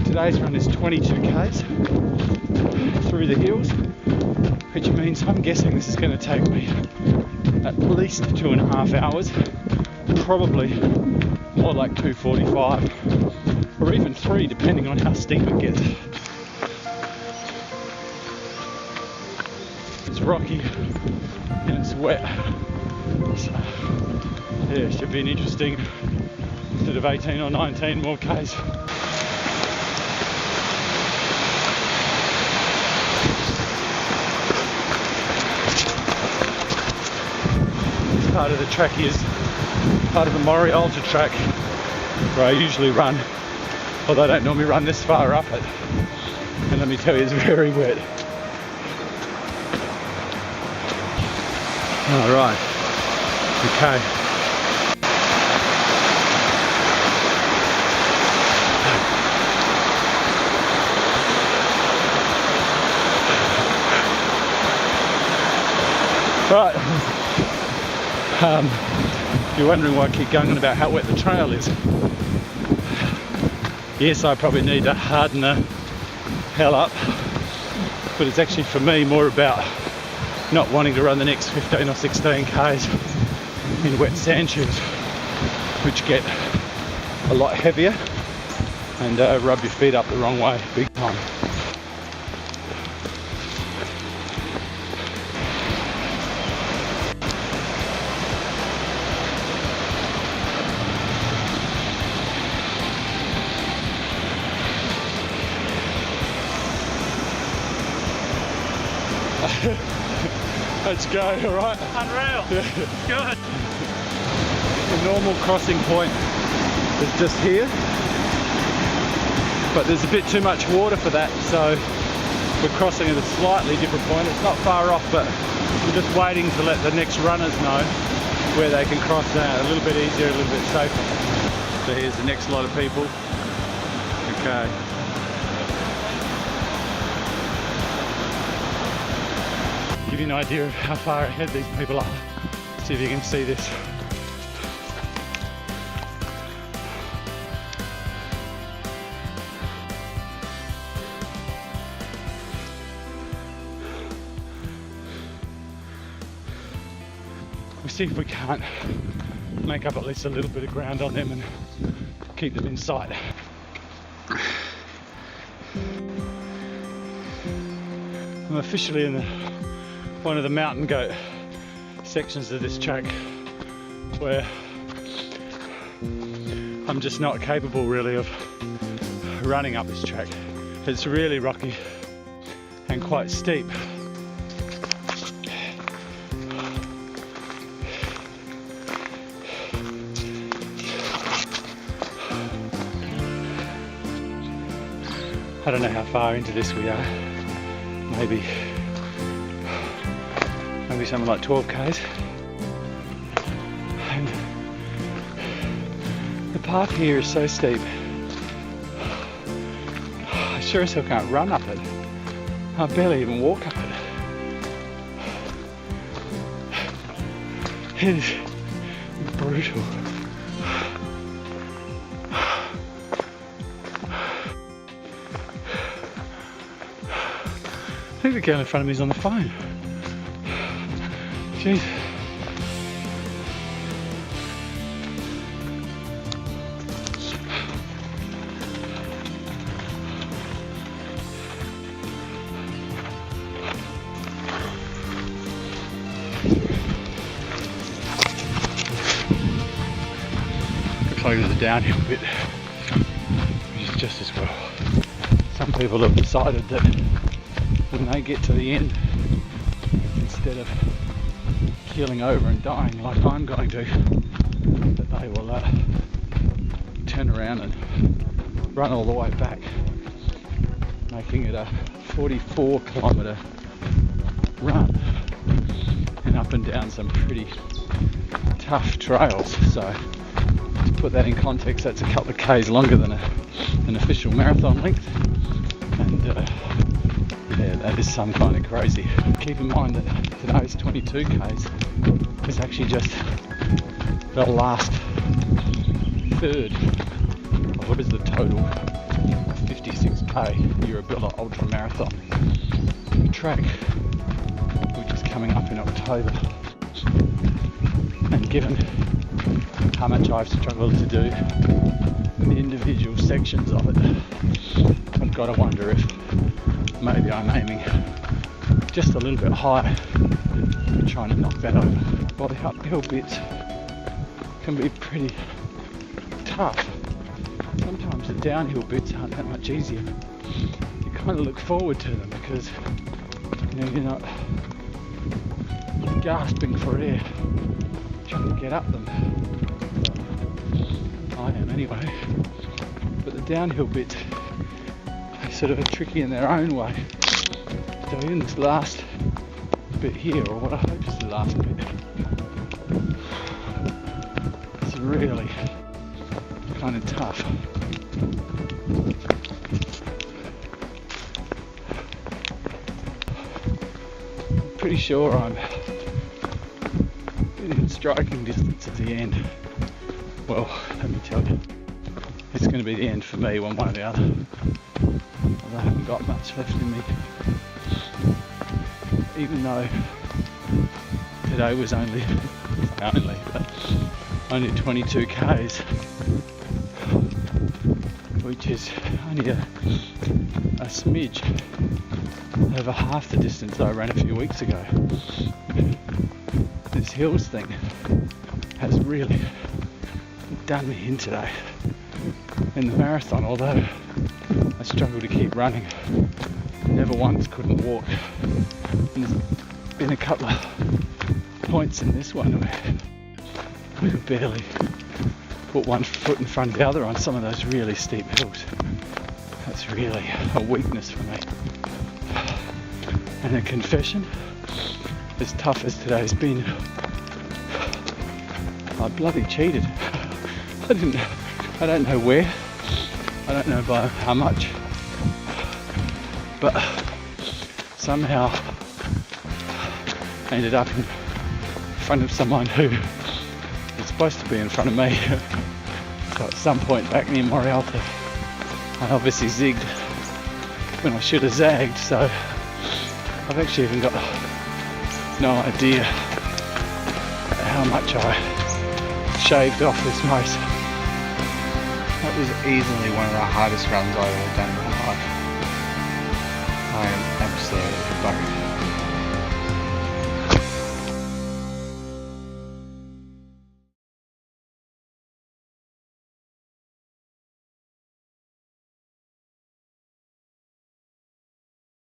Today's run is 22 k's through the hills, which means I'm guessing this is going to take me at least 2.5 hours, probably more like 2:45 or even 3, depending on how steep it gets. It's rocky and it's wet, so yeah, it should be an interesting sort of 18 or 19 more k's. Part of the track is part of the Yurrebilla Track where I usually run, although I don't normally run this far up it, and let me tell you, it's very wet. Alright, okay. Right. You're wondering why I keep going on about how wet the trail is. Yes, I probably need to harden the hell up, but it's actually for me more about not wanting to run the next 15 or 16 k's in wet sand shoes, which get a lot heavier and rub your feet up the wrong way big time. Let's go, alright? Unreal. Yeah. Good. The normal crossing point is just here, but there's a bit too much water for that, so we're crossing at a slightly different point. It's not far off, but we're just waiting to let the next runners know where they can cross that. A little bit easier, a little bit safer. So here's the next lot of people. Okay. Give you an idea of how far ahead these people are. See if you can see this. We'll see if we can't make up at least a little bit of ground on them and keep them in sight. I'm officially in one of the mountain goat sections of this track where I'm just not capable really of running up this track. It's really rocky and quite steep. I don't know how far into this we are. Maybe something like 12 k's. And the path here is so steep. I sure as hell can't run up it. I barely even walk up it. It is brutal. I think the girl in front of me is on the phone. Jeez. Looks like there's a downhill bit, which is just as well. Some people have decided that when they get to the end, instead of keeling over and dying like I'm going to, that they will turn around and run all the way back, making it a 44-kilometre run and up and down some pretty tough trails. So to put that in context, that's a couple of k's longer than an official marathon length, and yeah, that is some kind of crazy. Keep in mind that today's 22 k's is actually just the last third of what is the total a 56k Yurrebilla Ultra Marathon track, which is coming up in October. And given how much I've struggled to do the individual sections of it, I've got to wonder if maybe I'm aiming just a little bit higher, trying to knock that over. While the uphill bits can be pretty tough, sometimes the downhill bits aren't that much easier. You kind of look forward to them because you're not gasping for air trying to get up them. I am anyway. But the downhill bits are sort of tricky in their own way. So in this last bit here, or what I hope is the last bit, it's really kind of tough. I'm pretty sure I'm in striking distance at the end. Well, let me tell you, it's going to be the end for me one way or the other. I haven't got much left in me. Even though today was only 22 k's, which is only a smidge over half the distance I ran a few weeks ago. This hills thing has really done me in today. In the marathon, although I struggled to keep running, never once couldn't walk. And there's been a couple of points in this one where we could barely put one foot in front of the other on some of those really steep hills. That's really a weakness for me. And a confession, as tough as today's been, I bloody cheated. I don't know where, I don't know by how much, but somehow I ended up in front of someone who was supposed to be in front of me. So at some point back near Morialta, I obviously zigged when I should have zagged, so I've actually even got no idea how much I shaved off this race. That was easily one of the hardest runs I've ever done in my life. I am absolutely buried.